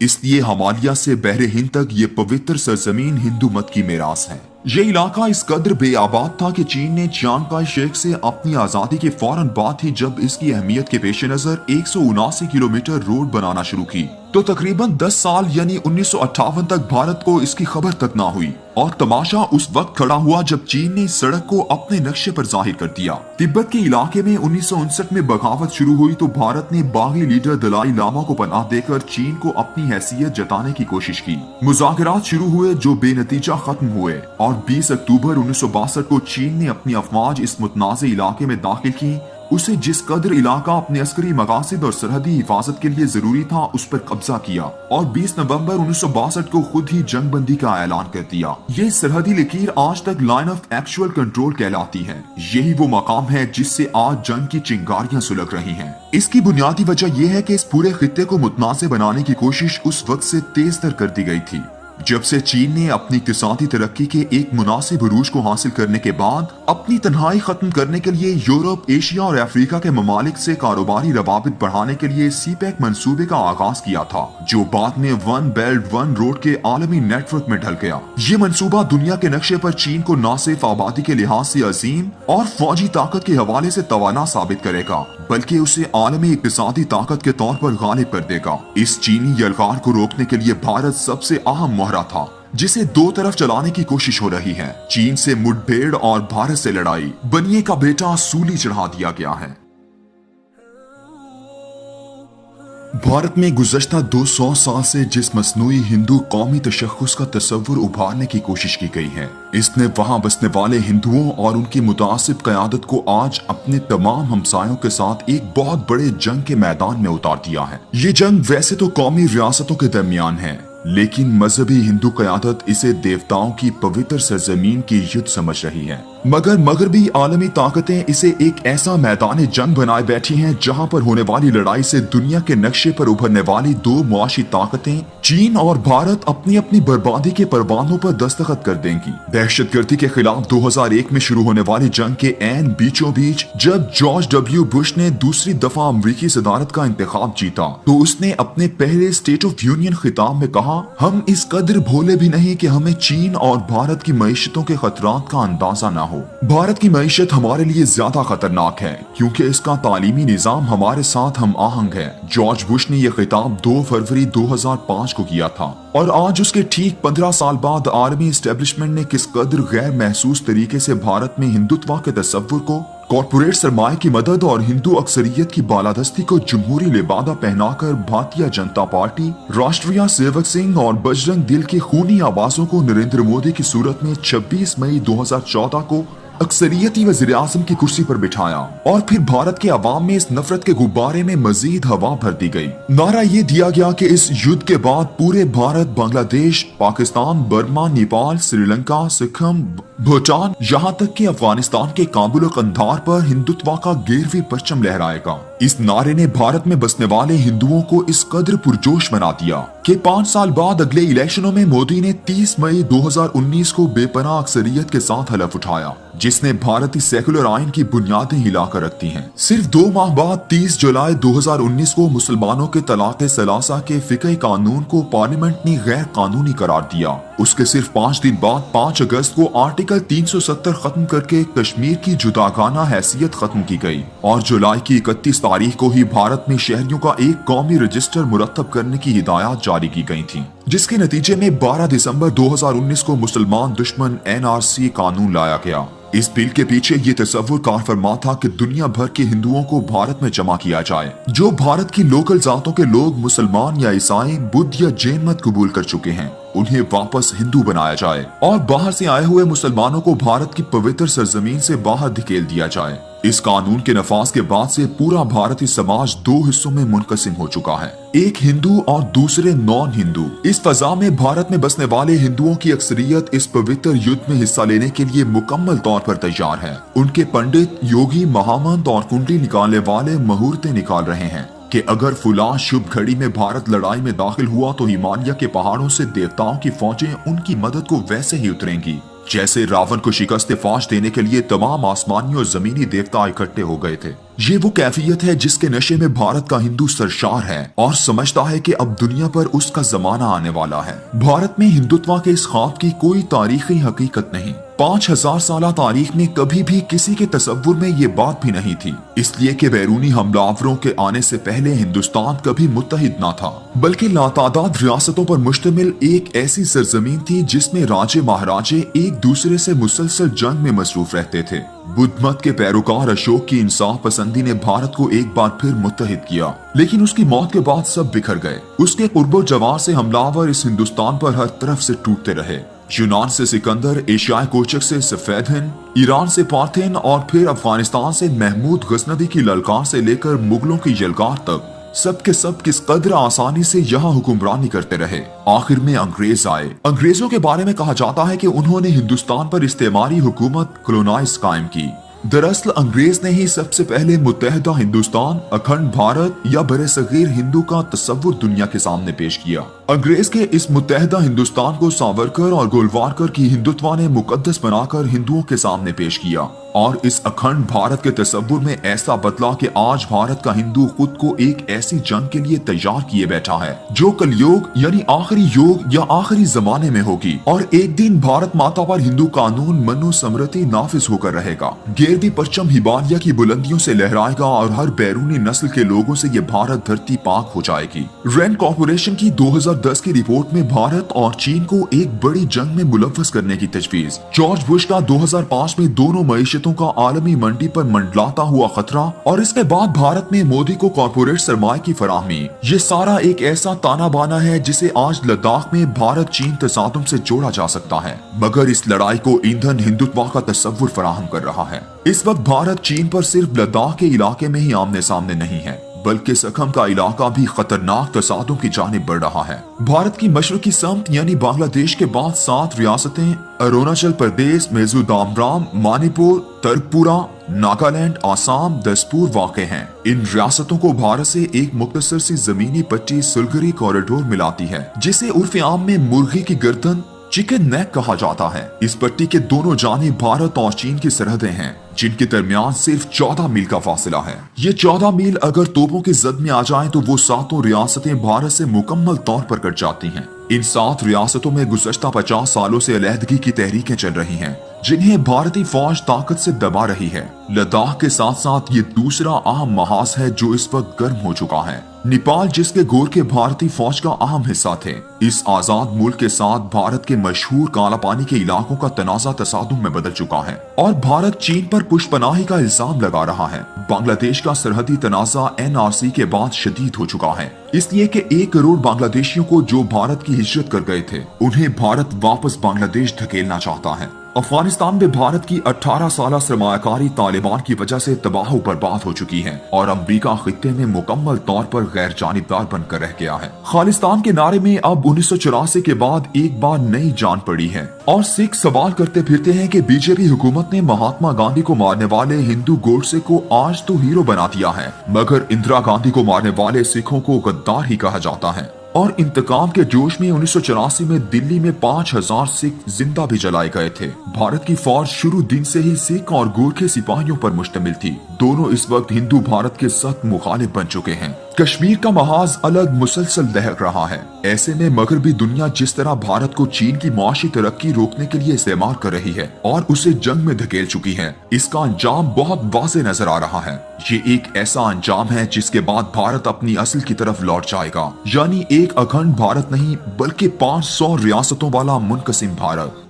اس لیے ہمالیہ سے بحر ہند تک یہ پوتر سرزمین ہندو مت کی میراث ہے۔ یہ علاقہ اس قدر بے آباد تھا کہ چین نے چیانگ کائی شیک سے اپنی آزادی کے فوراً بعد ہی جب اس کی اہمیت کے پیش نظر 179 کلومیٹر روڈ بنانا شروع کی تو تقریباً 10 سال یعنی 1958 تک بھارت کو اس کی خبر تک نہ ہوئی، اور تماشا اس وقت کھڑا ہوا جب چین نے اس سڑک کو اپنے نقشے پر ظاہر کر دیا۔ تبت کے علاقے میں 1959 میں بغاوت شروع ہوئی تو بھارت نے باغی لیڈر دلائی لاما کو پناہ دے کر چین کو اپنی حیثیت جتانے کی کوشش کی۔ مذاکرات شروع ہوئے جو بے نتیجہ ختم ہوئے، اور 20 اکتوبر 1962 کو چین نے اپنی افواج اس متنازع علاقے میں داخل کی۔ اسے جس قدر علاقہ اپنے عسکری مقاصد اور سرحدی حفاظت کے لیے ضروری تھا اس پر قبضہ کیا، اور 20 نومبر 1962 کو خود ہی جنگ بندی کا اعلان کر دیا۔ یہ سرحدی لکیر آج تک لائن آف ایکچوئل کنٹرول کہلاتی ہے۔ یہی وہ مقام ہے جس سے آج جنگ کی چنگاریاں سلگ رہی ہیں۔ اس کی بنیادی وجہ یہ ہے کہ اس پورے خطے کو متنازع بنانے کی کوشش اس وقت سے تیز تر کر دی گئی تھی جب سے چین نے اپنی اقتصادی ترقی کے ایک مناسب عروج کو حاصل کرنے کے بعد اپنی تنہائی ختم کرنے کے لیے یورپ، ایشیا اور افریقہ کے ممالک سے کاروباری روابط بڑھانے کے لیے سی پیک منصوبے کا آغاز کیا تھا، جو بعد میں ون بیلٹ ون روڈ کے عالمی نیٹ ورک میں ڈھل گیا۔ یہ منصوبہ دنیا کے نقشے پر چین کو نہ صرف آبادی کے لحاظ سے عظیم اور فوجی طاقت کے حوالے سے توانا ثابت کرے گا، بلکہ اسے عالمی اقتصادی طاقت کے طور پر غالب کر دے گا۔ اس چینی یلغار کو روکنے کے لیے بھارت سب سے اہم مہرہ تھا، جسے دو طرف چلانے کی کوشش ہو رہی ہے۔ چین سے مڈ بھیڑ اور بھارت سے لڑائی، بنیے کا بیٹا سولی چڑھا دیا گیا ہے۔ بھارت میں گزشتہ 200 سال سے جس مصنوعی ہندو قومی تشخص کا تصور ابھارنے کی کوشش کی گئی ہے، اس نے وہاں بسنے والے ہندوؤں اور ان کی متعصب قیادت کو آج اپنے تمام ہمسایوں کے ساتھ ایک بہت بڑے جنگ کے میدان میں اتار دیا ہے۔ یہ جنگ ویسے تو قومی ریاستوں کے درمیان ہے، لیکن مذہبی ہندو قیادت اسے دیوتاؤں کی پوتر سرزمین کی یدھ سمجھ رہی ہے، مگر مغربی عالمی طاقتیں اسے ایک ایسا میدان جنگ بنائے بیٹھی ہیں جہاں پر ہونے والی لڑائی سے دنیا کے نقشے پر ابھرنے والی دو معاشی طاقتیں چین اور بھارت اپنی اپنی بربادی کے پروانوں پر دستخط کر دیں گی۔ دہشت گردی کے خلاف 2001 میں شروع ہونے والی جنگ کے عین بیچوں بیچ جب جارج ڈبلیو بش نے دوسری دفعہ امریکی صدارت کا انتخاب جیتا تو اس نے اپنے پہلے اسٹیٹ آف یونین خطاب میں کہا، ہم اس قدر بھولے بھی نہیں کہ ہمیں چین اور بھارت کی معیشتوں کے خطرات کا اندازہ نہ ہو۔ بھارت کی معیشت ہمارے لیے زیادہ خطرناک ہے کیونکہ اس کا تعلیمی نظام ہمارے ساتھ ہم آہنگ ہے۔ جارج بش نے یہ خطاب 2 فروری 2005 کو کیا تھا، اور آج اس کے ٹھیک 15 سال بعد عالمی اسٹیبلشمنٹ نے کس قدر غیر محسوس طریقے سے بھارت میں ہندوتوا کے تصور کو، کارپوریٹ سرمایہ کی مدد اور ہندو اکثریت کی بالادستی کو جمہوری لبادہ پہنا کر بھارتیہ جنتا پارٹی، راشٹریہ سیوک سنگھ اور بجرنگ دل کی خونی آوازوں کو نریندر مودی کی صورت میں 26 مئی 2014 کو اکثریتی وزیر اعظم کی کرسی پر بٹھایا، اور پھر بھارت کے عوام میں اس نفرت کے غبارے میں مزید ہوا بھر دی گئی۔ نعرہ یہ دیا گیا کہ اس یدھ کے بعد پورے بھارت، بنگلہ دیش، پاکستان، برما، نیپال، سری لنکا، سکم، بھوٹان، یہاں تک کہ افغانستان کے کابل و قندھار پر ہندوتوا کا گیرویں پرچم لہرائے گا۔ اس نعرے نے بھارت میں بسنے والے ہندوؤں کو اس قدر پرجوش بنا دیا کہ 5 سال بعد اگلے الیکشنوں میں مودی نے 30 مئی 2019 کو بے پناہ اکثریت کے ساتھ حلف اٹھایا، جس نے بھارتی سیکولر آئین کی بنیادیں ہلا کر رکھ دی ہیں۔ صرف 2 ماہ بعد 30 جولائی 2019 کو مسلمانوں کے طلاق ثلاثہ کے فقہی قانون کو پارلیمنٹ نے غیر قانونی قرار دیا۔ اس کے صرف 5 دن بعد 5 اگست کو آرٹیکل 370 ختم کر کے کشمیر کی جداگانہ حیثیت ختم کی گئی، اور جولائی کی 31 تاریخ کو ہی بھارت میں شہریوں کا ایک قومی رجسٹر مرتب کرنے کی ہدایات جاری کی گئی تھیں، جس کے نتیجے میں 12 دسمبر 2019 کو مسلمان دشمن NRC قانون لایا گیا۔ اس بل کے پیچھے یہ تصور کار فرما تھا کہ دنیا بھر کے ہندوؤں کو بھارت میں جمع کیا جائے، جو بھارت کی لوکل ذاتوں کے لوگ مسلمان یا عیسائی، بدھ یا جین مت قبول کر چکے ہیں، انہیں واپس ہندو بنایا جائے، اور باہر سے آئے ہوئے مسلمانوں کو بھارت کی پوتر سرزمین سے باہر دھکیل دیا جائے۔ اس قانون کے نفاذ کے بعد سے پورا بھارتی سماج 2 حصوں میں منقسم ہو چکا ہے، ایک ہندو اور دوسرے نان ہندو۔ اس فضا میں بھارت میں بسنے والے ہندوؤں کی اکثریت اس پوتر یدھ میں حصہ لینے کے لیے مکمل طور پر تیار ہے۔ ان کے پنڈت، یوگی، مہامنت اور کنڈلی نکالنے والے مہورتیں نکال رہے ہیں کہ اگر فلاں شبھ گھڑی میں بھارت لڑائی میں داخل ہوا تو ہمالیہ کے پہاڑوں سے دیوتاؤں کی فوجیں ان کی مدد کو ویسے ہی اتریں گی جیسے راون کو شکست فوج دینے کے لیے تمام آسمانی اور زمینی دیوتا اکٹھے ہو گئے تھے۔ یہ وہ کیفیت ہے جس کے نشے میں بھارت کا ہندو سرشار ہے اور سمجھتا ہے کہ اب دنیا پر اس کا زمانہ آنے والا ہے۔ بھارت میں ہندوتوا کے اس خواب کی کوئی تاریخی حقیقت نہیں۔ 5000 سالہ تاریخ میں کبھی بھی کسی کے تصور میں یہ بات بھی نہیں تھی، اس لیے کہ بیرونی حملہ آوروں کے آنے سے پہلے ہندوستان کبھی متحد نہ تھا، بلکہ لاتعداد ریاستوں پر مشتمل ایک ایسی سرزمین تھی جس میں راجے مہاراجے ایک دوسرے سے مسلسل جنگ میں مصروف رہتے تھے۔ بدھ مت کے پیروکار اشوک کی انصاف پسندی نے بھارت کو ایک بار پھر متحد کیا، لیکن اس کی موت کے بعد سب بکھر گئے۔ اس کے قرب و جوار سے حملہ آور اس ہندوستان پر ہر طرف سے ٹوٹتے رہے۔ یونان سے سکندر، ایشیائی کوچک سے سفید ہند، ایران سے پارتھین اور پھر افغانستان سے محمود غزنوی کی للکار سے لے کر مغلوں کی یلغار تک، سب کے سب کس قدر آسانی سے یہاں حکمرانی کرتے رہے۔ آخر میں انگریز آئے۔ انگریزوں کے بارے میں کہا جاتا ہے کہ انہوں نے ہندوستان پر استعماری حکومت کولونائز قائم کی۔ دراصل انگریز نے ہی سب سے پہلے متحدہ ہندوستان، اکھنڈ بھارت یا برصغیر ہندو کا تصور دنیا کے سامنے پیش کیا۔ انگریز کے اس متحدہ ہندوستان کو ساورکر اور گولوارکر کی ہندوتوا نے مقدس بنا کر ہندوؤں کے سامنے پیش کیا، اور اس اکھنڈ بھارت کے تصور میں ایسا بدلا کہ آج بھارت کا ہندو خود کو ایک ایسی جنگ کے لیے تیار کیے بیٹھا ہے جو کلیوگ یعنی آخری یوگ یا آخری زمانے میں ہوگی، اور ایک دن بھارت ماتا پر ہندو قانون منو سمرتی نافذ ہو کر رہے گا۔ گیردی پرچم ہمالیہ کی بلندیوں سے لہرائے گا اور ہر بیرونی نسل کے لوگوں سے یہ بھارت دھرتی پاک ہو جائے گی۔ رینڈ کارپوریشن کی 2010 کی رپورٹ میں بھارت اور چین کو ایک بڑی جنگ میں ملوث کرنے کی تجویز، جارج بش کا 2005 میں دونوں معیشتوں کا عالمی منڈی پر منڈلاتا ہوا خطرہ، اور اس کے بعد بھارت میں مودی کو کارپوریٹ سرمایہ کی فراہمی، یہ سارا ایک ایسا تانا بانا ہے جسے آج لداخ میں بھارت چین تصادم سے جوڑا جا سکتا ہے، مگر اس لڑائی کو ایندھن ہندوتوا کا تصور فراہم کر رہا ہے۔ اس وقت بھارت چین پر صرف لداخ کے علاقے میں ہی آمنے سامنے نہیں ہے، بلکہ سکھم کا علاقہ بھی خطرناک تصادم کی جانب بڑھ رہا ہے۔ بھارت کی مشرقی سمت یعنی بنگلہ دیش کے بعد 7 ریاستیں اروناچل پردیش، میزورام، منی پور، ترکپورہ، ناگالینڈ، آسام، دسپور واقع ہیں۔ ان ریاستوں کو بھارت سے ایک مختصر سی زمینی پٹی سلگری کوریڈور ملاتی ہے، جسے عرف عام میں مرغی کی گردن چکن نیک کہا جاتا ہے۔ اس پٹی کے دونوں جانب بھارت اور چین کی سرحدیں ہیں، جن کے درمیان صرف 14 میل کا فاصلہ ہے۔ یہ 14 میل اگر توپوں کے زد میں آ جائیں تو وہ 7 ریاستیں بھارت سے مکمل طور پر کٹ جاتی ہیں۔ ان 7 ریاستوں میں گزشتہ 50 سالوں سے علیحدگی کی تحریکیں چل رہی ہیں، جنہیں بھارتی فوج طاقت سے دبا رہی ہے۔ لداخ کے ساتھ ساتھ یہ دوسرا اہم محاذ ہے جو اس وقت گرم ہو چکا ہے۔ نیپال، جس کے گورکھے بھارتی فوج کا اہم حصہ تھے، اس آزاد ملک کے ساتھ بھارت کے مشہور کالا پانی کے علاقوں کا تنازع تصادم میں بدل چکا ہے، اور بھارت چین پر پشت پناہی کا الزام لگا رہا ہے۔ بنگلہ دیش کا سرحدی تنازع NRC کے بعد شدید ہو چکا ہے، اس لیے کہ 1 کروڑ بنگلہ دیشیوں کو جو بھارت کی ہجرت کر گئے تھے، انہیں بھارت واپس بنگلہ دیش دھکیلنا چاہتا ہے۔ افغانستان میں بھارت کی 18 سالہ سرمایہ کاری طالبان کی وجہ سے تباہ و برباد ہو چکی ہے، اور امریکہ خطے میں مکمل طور پر غیر جانبدار بن کر رہ گیا ہے۔ خالصتان کے نعرے میں اب 1984 کے بعد ایک بار نئی جان پڑی ہے، اور سکھ سوال کرتے پھرتے ہیں کہ BJP حکومت نے مہاتما گاندھی کو مارنے والے ہندو گوڈسے کو آج تو ہیرو بنا دیا ہے، مگر اندرا گاندھی کو مارنے والے سکھوں کو غدار ہی کہا جاتا ہے۔ اور انتقام کے جوش میں 1984 میں دلی میں 5000 سکھ زندہ بھی جلائے گئے تھے۔ بھارت کی فوج شروع دن سے ہی سکھ اور گورکھے سپاہیوں پر مشتمل تھی، دونوں اس وقت ہندو بھارت کے سخت مخالف بن چکے ہیں۔ کشمیر کا محاذ الگ مسلسل دہک رہا ہے، ایسے میں مغربی دنیا جس طرح بھارت کو چین کی معاشی ترقی روکنے کے لیے استعمال کر رہی ہے اور اسے جنگ میں دھکیل چکی ہے، اس کا انجام بہت واضح نظر آ رہا ہے۔ یہ ایک ایسا انجام ہے جس کے بعد بھارت اپنی اصل کی طرف لوٹ جائے گا، یعنی ایک اکھنڈ بھارت نہیں بلکہ 500 ریاستوں والا منقسم بھارت۔